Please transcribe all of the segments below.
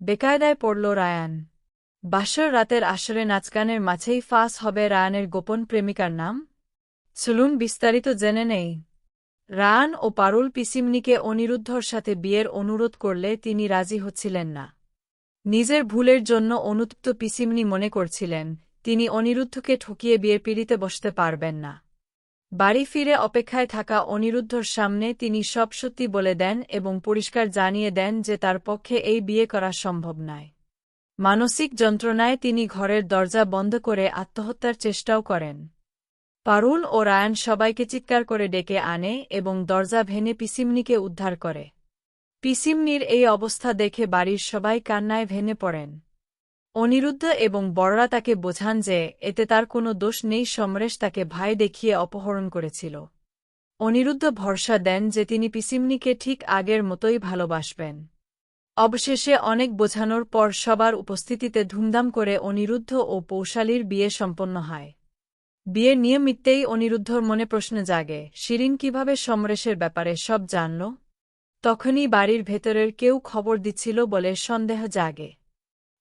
বেকায়দায় পড়ল রায়ান। বাসর রাতের আসরে নাচগানের মাঝেই ফাঁস হবে রায়ানের গোপন প্রেমিকার নাম। চলুন বিস্তারিত জেনে নেই। রায়ান ও পারুল পিসিমনিকে অনিরুদ্ধর সাথে বিয়ের অনুরোধ করলে তিনি রাজি হচ্ছিলেন না। নিজের ভুলের জন্য অনুতপ্ত পিসিমনি মনে করছিলেন তিনি অনিরুদ্ধকে ঠকিয়ে বিয়ের পিঁড়িতে বসতে পারবেন না। বাড়ি ফিরে অপেক্ষায় থাকা অনিরুদ্ধর সামনে তিনি সব সত্যি বলে দেন এবং পরিষ্কার জানিয়ে দেন যে তার পক্ষে এই বিয়ে করা সম্ভব নয়। মানসিক যন্ত্রণায় তিনি ঘরের দরজা বন্ধ করে আত্মহত্যার চেষ্টাও করেন। পারুল ও রায়ান সবাইকে চিৎকার করে ডেকে আনে এবং দরজা ভেঙে পিসিমনিকে উদ্ধার করে। পিসিমনির এই অবস্থা দেখে বাড়ির সবাই কান্নায় ভেঙে পড়েন। অনিরুদ্ধ এবং বড়রা তাকে বোঝান যে এতে তার কোনো দোষ নেই, সমরেশ তাকে ভয় দেখিয়ে অপহরণ করেছিল। অনিরুদ্ধ ভরসা দেন যে তিনি পিসিমনিকে ঠিক আগের মতোই ভালোবাসবেন। অবশেষে অনেক বোঝানোর পর সবার উপস্থিতিতে ধুমধাম করে অনিরুদ্ধ ও পৌশালীর বিয়ে সম্পন্ন হয়। বিয়ের নিয়ম মিটতেই অনিরুদ্ধর মনে প্রশ্ন জাগে, শিরিন কিভাবে সমরেশের ব্যাপারে সব জানল? তখনই বাড়ির ভেতরের কেউ খবর দিচ্ছিল বলে সন্দেহ জাগে।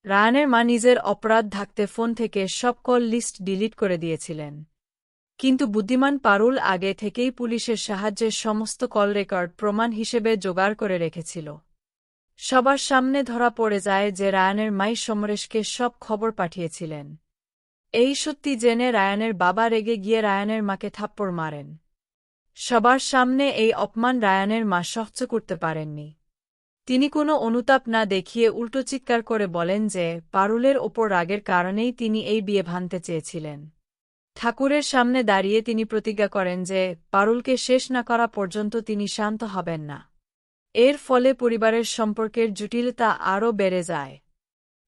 রায়ানের মা নিজের অপরাধ ঢাকতে ফোন থেকে সব কল লিস্ট ডিলিট করে দিয়েছিলেন। কিন্তু বুদ্ধিমান পারুল আগে থেকেই পুলিশের সাহায্যে সমস্ত কল রেকর্ড প্রমাণ হিসেবে জোগাড় করে রেখেছিল। সবার সামনে ধরা পড়ে যায় যে রায়ানের মাই সমরেশকে সব খবর পাঠিয়েছিলেন। এই সত্যি জেনে রায়ানের বাবা রেগে গিয়ে রায়ানের মাকে থাপ্পড় মারেন। সবার সামনে এই অপমান রায়ানের মা সহ্য করতে পারেননি। তিনি কোনো অনুতাপ না দেখিয়ে উল্টো চিৎকার করে বলেন যে পারুলের ওপর রাগের কারণেই তিনি এই বিয়ে ভাঙতে চেয়েছিলেন। ঠাকুরের সামনে দাঁড়িয়ে তিনি প্রতিজ্ঞা করেন যে পারুলকে শেষ না করা পর্যন্ত তিনি শান্ত হবেন না। এর ফলে পরিবারের সম্পর্কের জটিলতা আরও বেড়ে যায়।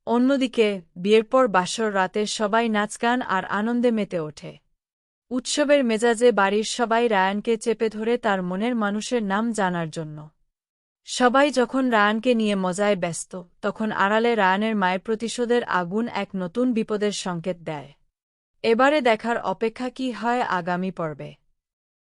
অন্যদিকে বিয়ের পর বাসর রাতে সবাই নাচগান আর আনন্দে মেতে ওঠে। উৎসবের মেজাজে বাড়ির সবাই রায়ানকে চেপে ধরে তার মনের মানুষের নাম জানার জন্য। সবাই যখন রায়ানকে নিয়ে মজায় ব্যস্ত, তখন আড়ালে রায়ানের মায়ের প্রতিশোধের আগুন এক নতুন বিপদের সংকেত দেয়। এবারে দেখার অপেক্ষা কি হয় আগামী পর্বে।